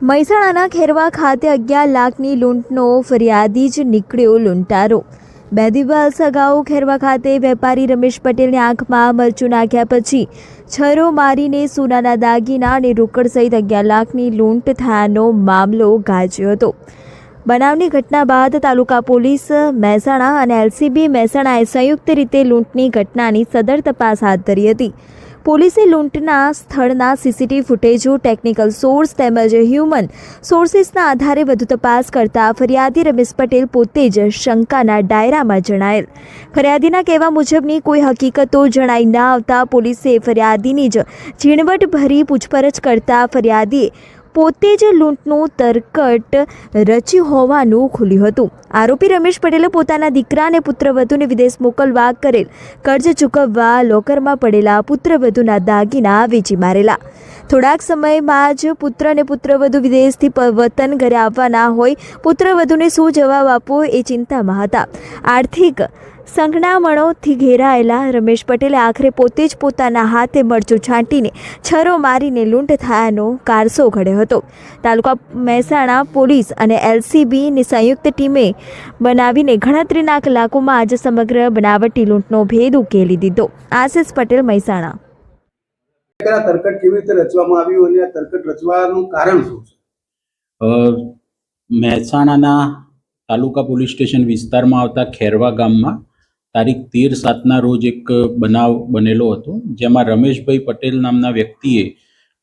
મહેસાણાના ખેરવા ખાતે 11 લાખની લૂંટનો ફરિયાદી જ નીકળ્યો લૂંટારો। 2 દિવસ અગાઉ ખેરવા ખાતે વેપારી રમેશ પટેલની આંખમાં મરચું નાખ્યા પછી છરો મારીને સોનાના દાગીના અને રોકડ સહિત 11 લાખની લૂંટ થયાનો મામલો ગાજ્યો હતો। બનાવની ઘટના બાદ તાલુકા પોલીસ મહેસાણા અને એલસીબી મહેસાણાએ સંયુક્ત રીતે લૂંટની ઘટનાની સદર તપાસ હાથ ધરી હતી। પોલીસે લૂંટના સ્થળના સીસીટીવી ફૂટેજો, ટેકનિકલ સોર્સ તેમજ હ્યુમન સોર્સિસના આધારે વધુ તપાસ કરતા ફરિયાદી રમેશ પટેલ પોતે જ શંકાના દાયરામાં જણાયેલ। ફરિયાદીના કહેવા મુજબની કોઈ હકીકતો જણાઈ ન આવતા પોલીસે ફરિયાદીની જ ઝીણવટભરી પૂછપરછ કરતા ફરિયાદીએ પોતે જ લૂંટનું તરકટ રચ્યું હોવાનું ખુલ્યું હતું। આરોપી રમેશ પટેલે પોતાના દીકરા અને પુત્રવધૂને વિદેશ મોકલવા કરેલ કર્જ ચૂકવવા લોકરમાં પડેલા પુત્રવધૂના દાગીના વેચી મારેલા। થોડાક સમયમાં જ પુત્ર અને પુત્રવધૂ વિદેશથી વતન ઘરે આવવાના હોય પુત્રવધૂને શું જવાબ આપવો એ ચિંતામાં હતા। આર્થિક સંકળામણોથી ઘેરાયેલા રમેશ પટેલે આખરે પોતે જ પોતાના હાથે મરચું છાંટીને છરો મારીને લૂંટ થયાનો કારસો ઘડ્યો હતો। તાલુકા મહેસાણા પોલીસ અને એલસીબીની સંયુક્ત ટીમે બનાવીને ગણતરીના કલાકોમાં આજે સમગ્ર બનાવટી લૂંટનો ભેદ ઉકેલી દીધો। આશિષ પટેલ, મહેસાણા। તરકટ કેવી રીતે રચવામાં આવ્યું અને આ તરકટ રચવાનું કારણ શું છે? મહેસાણાના તાલુકા પોલીસ સ્ટેશન વિસ્તારમાં આવતા ખેરવા ગામમાં તારીખ 13/7ના રોજ એક બનાવ બનેલો હતો, જેમાં રમેશભાઈ પટેલ નામના વ્યક્તિએ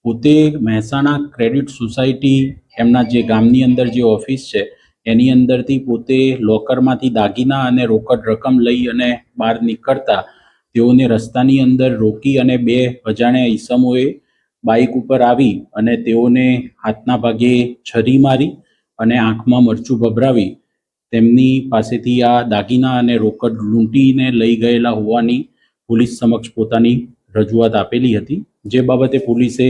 પોતે મહેસાણા ક્રેડિટ સોસાયટી એમના જે ગામની અંદર જે ઓફિસ છે એની અંદરથી પોતે લોકરમાંથી દાગીના અને રોકડ રકમ લઈ અને બહાર નીકળતા તેઓને રસ્તાની અંદર રોકી અને 2 અજાણ્યા ઈસમોએ બાઇક ઉપર આવી અને તેઓને હાથના ભાગે છરી મારી અને આંખમાં મરચું ભભરાવી તેમની પાસેથી આ દાગીના અને રોકડ લૂંટીને લઈ ગયેલા હોવાની પોલીસ સમક્ષ પોતાની રજૂઆત આપેલી હતી। જે બાબતે પોલીસે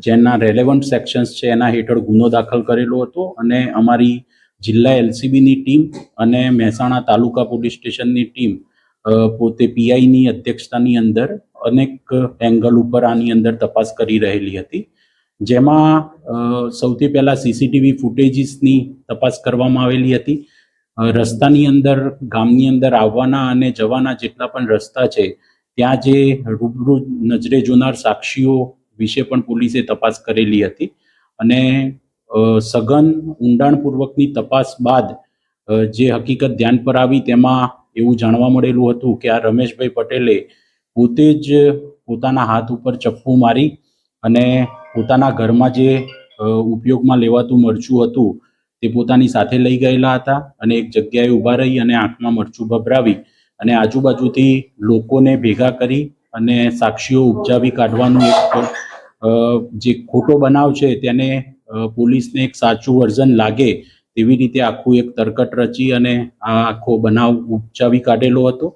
જેના રેલેવન્ટ સેક્શન્સ છે એના હેઠળ ગુનો દાખલ કરેલો હતો અને અમારી જિલ્લા એલસીબીની ટીમ અને મહેસાણા તાલુકા પોલીસ સ્ટેશનની ટીમ પોતે પીઆઈની અધ્યક્ષતાની અંદર અનેક એંગલ ઉપર આની અંદર તપાસ કરી રહેલી હતી, જેમાં સૌથી પહેલાં સીસીટીવી ફૂટેજીસની તપાસ કરવામાં આવેલી હતી। રસ્તાની અંદર ગામની અંદર આવવાના અને જવાના જેટલા પણ રસ્તા છે ત્યાં જે રૂબરૂ નજરે જોનાર સાક્ષીઓ વિશે પણ પોલીસે તપાસ કરેલી હતી અને સઘન ઊંડાણપૂર્વકની તપાસ બાદ જે હકીકત ધ્યાન પર આવી તેમાં એવું જાણવા મળેલું હતું કે આ રમેશભાઈ પટેલે પોતે જ પોતાના હાથ ઉપર ચપ્પુ મારી અને પોતાના ઘરમાં જે ઉપયોગમાં લેવાતું મરચું હતું તે પોતાની સાથે લઈ ગયેલા હતા અને એક જગ્યાએ ઊભા રહી અને આંખમાં મરચું ભભરાવી અને આજુબાજુથી લોકોને ભેગા કરી અને સાક્ષીઓ ઉપજાવી કાઢવાનું એક જે ખોટો બનાવ છે તેને પોલીસને એક સાચું વર્ઝન લાગે તેવી રીતે આખું એક તરકટ રચી અને આ આખો બનાવ ઉપજાવી કાઢેલો હતો।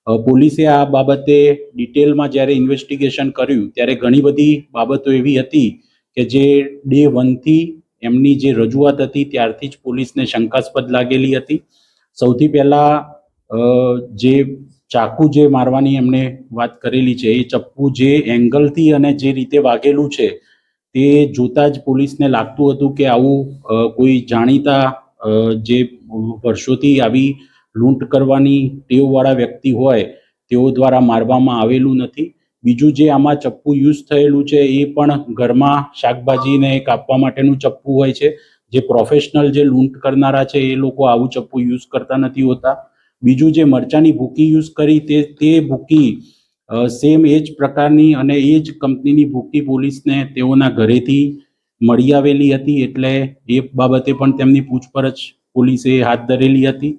પોલીસે આ બાબતે ડિટેલમાં જ્યારે ઇન્વેસ્ટિગેશન કર્યું ત્યારે ઘણી બધી બાબતો એવી હતી કે જે ડે 1થી એમની જે રજૂઆત હતી ત્યારથી જ પોલીસને શંકાસ્પદ લાગેલી હતી। સૌથી પહેલાં જે ચાકુ જે મારવાની એમણે વાત કરેલી છે એ ચપ્પુ જે એંગલથી અને જે રીતે વાગેલું છે તે જોતાં જ પોલીસને લાગતું હતું કે આવું કોઈ જાણીતા જે વર્ષોથી આવી લૂંટ કરવાની ટેવવાળા વ્યક્તિ હોય તેઓ દ્વારા મારવામાં આવેલું નથી। બીજું જે આમાં ચપ્પુ યુઝ થયેલું છે એ પણ ઘરમાં શાકભાજીને કાપવા માટેનું ચપ્પુ હોય છે, જે પ્રોફેશનલ જે લૂંટ કરનારા છે એ લોકો આવું ચપ્પુ યુઝ કરતા નથી હોતા। બીજું જે મરચાની ભૂકી યુઝ કરી તે ભૂકી સેમ એ જ પ્રકારની અને એ જ કંપનીની ભૂકી પોલીસને તેઓના ઘરેથી મળી આવેલી હતી, એટલે એ બાબતે પણ તેમની પૂછપરછ પોલીસે હાથ ધરેલી હતી।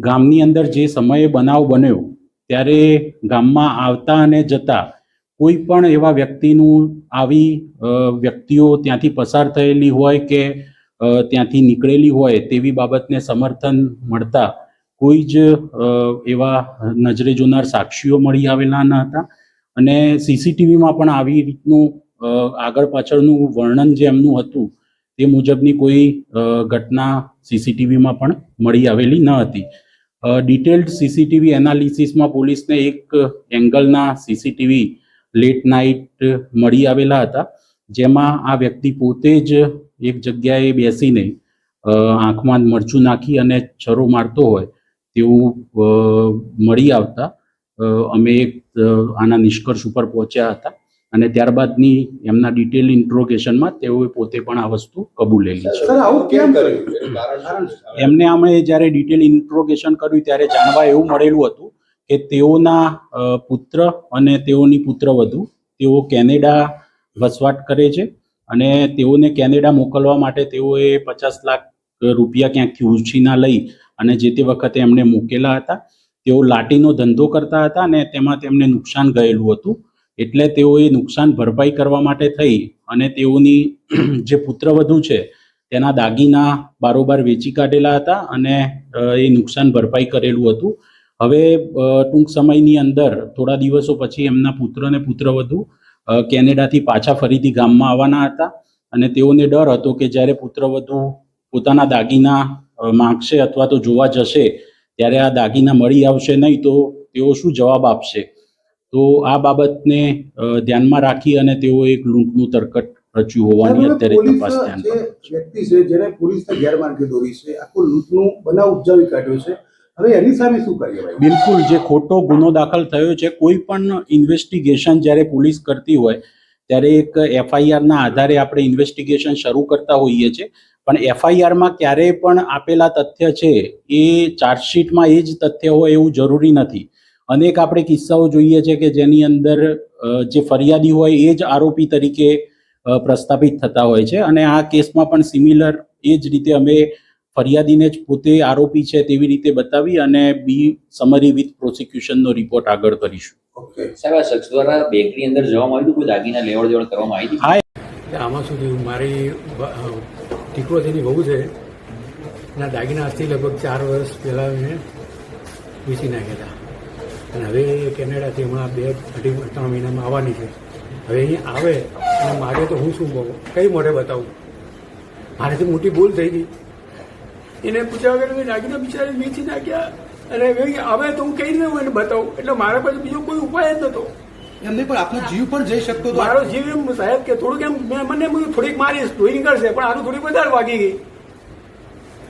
ગામની અંદર જે સમયે બનાવ બન્યો ત્યારે ગામમાં આવતા અને જતા કોઈ પણ એવા વ્યક્તિનું આવી વ્યક્તિઓ ત્યાંથી પસાર થયેલી હોય કે ત્યાંથી નીકળેલી હોય તેવી બાબતને સમર્થન મળતા કોઈ જ એવા નજરે જોનાર સાક્ષીઓ મળી આવેલા ન હતા અને સીસીટીવીમાં પણ આવી રીતનું આગળ પાછળનું વર્ણન જે એમનું હતું તે મુજબની કોઈ ઘટના સીસીટીવીમાં પણ મળી આવેલી ન હતી। ડિટેલ્ડ સીસીટીવી એનાલિસિસમાં પોલીસને એક એંગલના સીસીટીવી લેટ નાઇટ મળી આવેલા હતા, જેમાં આ વ્યક્તિ પોતે જ એક જગ્યાએ બેસીને આંખમાં મરચું નાખી અને છરો મારતો હોય તેવું મળી આવતા અમે આના નિષ્કર્ષ ઉપર પહોંચ્યા હતા અને ત્યારબાદની એમના ડિટેલ ઇન્ટ્રોગેશનમાં તેઓએ પોતે પણ આ વસ્તુ કબૂલેલી છે. સર આવું કેમ કર્યું? કારણ શું? એમને અમે જ્યારે ડિટેલ ઇન્ટ્રોગેશન કર્યું ત્યારે જાણવા એવું મળેલું હતું કે તેઓના પુત્ર અને તેઓની પુત્રવધુ તેઓ કેનેડા વસવાટ કરે છે અને તેઓને કેનેડા મોકલવા માટે તેઓએ 50 લાખ રૂપિયા ક્યાંકથી ઉછીના લઈ અને જે તે વખતે એમને મૂકેલા હતા. તેઓ લાટીનો ધંધો કરતા હતા અને તેમાં તેમને નુકસાન ગયેલું હતું, એટલે તેઓએ નુકસાન ભરપાઈ કરવા માટે થઈ અને તેઓની જે પુત્રવધુ છે તેના દાગીના બારોબાર વેચી કાઢેલા હતા અને એ નુકસાન ભરપાઈ કરેલું હતું. હવે ટૂંક સમયની અંદર થોડા દિવસો પછી એમના પુત્ર અને પુત્રવધુ કેનેડાથી પાછા ફરીથી ગામમાં આવવાના હતા અને તેઓને ડર હતો કે જ્યારે પુત્રવધુ પોતાના દાગીના માંગશે અથવા તો જોવા જશે ત્યારે આ દાગીના મળી આવશે નહીં તો તેઓ શું જવાબ આપશે. તો આ બાબતને ધ્યાનમાં રાખી અને તેઓ એક લૂંટનું તરકટ રચ્યું હોવાની અત્યારે તપાસ ધ્યાન પર છે. વ્યક્તિ છે જેને પોલીસને ગેરમાર્ગે દોરી છે, આખું લૂંટનું બનાવ ઉપજાવી કાઢ્યો છે, હવે એની સામે શું કાર્યવાહી? બિલકુલ, જે ખોટો ગુનો દાખલ થયો છે, કોઈ પણ ઇન્વેસ્ટિગેશન જ્યારે પોલીસ કરતી હોય ત્યારે એક એફઆઈઆરના આધારે આપણે ઇન્વેસ્ટિગેશન શરૂ કરતા હોઈએ છીએ, પણ એફઆઈઆરમાં ક્યારેય પણ આપેલા તથ્ય છે એ ચાર્જશીટમાં એ જ તથ્ય હોય એવું જરૂરી નથી. અનેક આપણે કિસ્સાઓ જોઈએ છે કે જેની અંદર જે ફરિયાદી હોય એ જ આરોપી તરીકે પ્રસ્થાપિત થતા હોય છે અને આ કેસમાં પણ સિમિલર એ જ રીતે અમે ફરિયાદીને જ પોતે આરોપી છે તેવી રીતે બતાવી અને બી સમરી વિથ પ્રોસિક્યુશનનો રિપોર્ટ આગળ કરીશું. સાહેબ, આ શખ્સ દ્વારા બેંકની અંદર જવામાં આવ્યું કોઈ દાગીના લેવડ દેવડ કરવામાં આવી હતી? હા, આમાં સુધી મારી દીકરો તેની બહુ છે એના દાગીના આજથી લગભગ 4 વર્ષ પહેલાં મેં વેચી નાખ્યા હતા અને હવે કેનેડાથી હમણાં 2-3 મહિનામાં આવવાની છે. હવે અહીં આવે અને મારે તો હું શું કહું, કઈ મોઢે બતાવું? મારેથી મોટી ભૂલ થઈ ગઈ. એને પૂછ્યા વગર મેં દાગીના બિચારી વેચી નાખ્યા અને હવે તો હું કઈ રીતે એને બતાવું? એટલે મારા પાસે બીજો કોઈ ઉપાય જ નતો. એમને પણ આપનો જીવ પણ જઈ શકતો હતો. મારો જીવ એમ સાહેબ કે થોડુંક એમ મને થોડીક મારીશ ધોઈ નીકળશે, પણ આનું થોડીક વધારે વાગી ગઈ.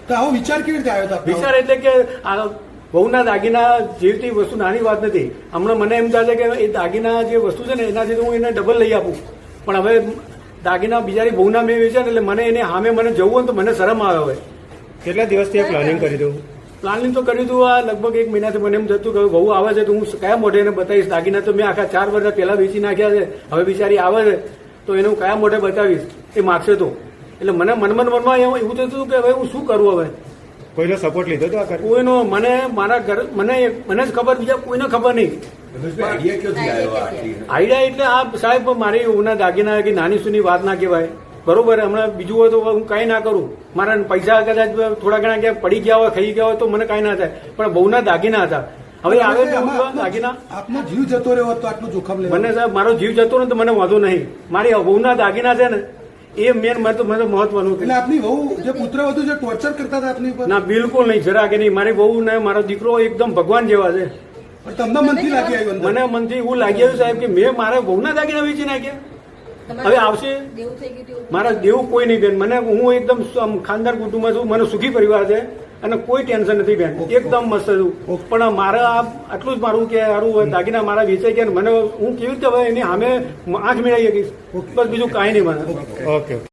તો આવો વિચાર કેવી રીતે આવ્યો હતો? વિચાર એટલે કે આ બહુના દાગીના જેવી વસ્તુ નાની વાત નથી. હમણાં મને એમ થાય છે કે એ દાગીના જે વસ્તુ છે ને એનાથી તો હું એને ડબલ લઈ આપું, પણ હવે દાગીના બિચારી બહુના મેં વેચ્યા એટલે મને એને સામે મને જવું હોય તો મને શરમ આવે. હવે કેટલા દિવસથી પ્લાનિંગ કરી દઉં? પ્લાનિંગ તો કર્યું હતું આ લગભગ 1 મહિનાથી. મને એમ થતું કે બહુ આવે છે તો હું કયા મોઢે એને બતાવીશ? દાગીના તો મેં આખા 4 વર્ષ પહેલા વેચી નાખ્યા છે, હવે બિચારી આવે છે તો એને હું કયા મોઢે બતાવીશ? એ માગશે તો. એટલે મને મનમાં એવું થતું હતું કે હવે હું શું કરું? હવે કોઈનો સપોર્ટ લીધો હતો? કોઈનો મને મારા ઘર મને જ ખબર, બીજા કોઈને ખબર નહીં. આઈડિયા એટલે આ સાહેબ મારી ઉના દાગીના કે નાની સુની વાત ના કહેવાય, બરોબર? હમણાં બીજું હોય તો હું કઈ ના કરું. મારા પૈસા કદાચ થોડા ઘણા ક્યાંક પડી ગયા હોય, ખાઈ ગયા હોય તો મને કઈ ના થાય, પણ બહુના દાગીના હતા. હવે આવે દાગીના આપનો જીવ જતો રહ્યો હતો આટલું જોખમ લેવા? મને સાહેબ મારો જીવ જતો ને તો મને વાંધો નહીં. મારી બહુના દાગીના છે ને એ મેન મને મહત્વનું. એટલે આપની બહુ જે પુત્રવધુ જે ટોર્ચર કરતા હતા આપની ઉપર? ના, બિલકુલ નહીં, જરા કે નહીં. મારી બહુ ને મારો દીકરો એકદમ ભગવાન જેવા છે. પણ તમને મનથી લાગી આવ્યું? મને મનથી એવું લાગી આવ્યું સાહેબ કે મેં મારા બહુના દાગીના વેચી નાખ્યા. હવે આવશે મારા દેવું કોઈ નહીં બેન. મને હું એકદમ ખાનદાર કુટુંબમાં છું, મને સુખી પરિવાર છે અને કોઈ ટેન્શન નથી બેન, એકદમ મસ્ત છું. પણ મારે આટલું જ મારું કે સારું દાગીના મારા વેચાઈ ગયા મને હું કેવી રીતે હવે એની સામે આંખ મેળવી શકીશ? બસ બીજું કાંઈ નહીં મને. ઓકે.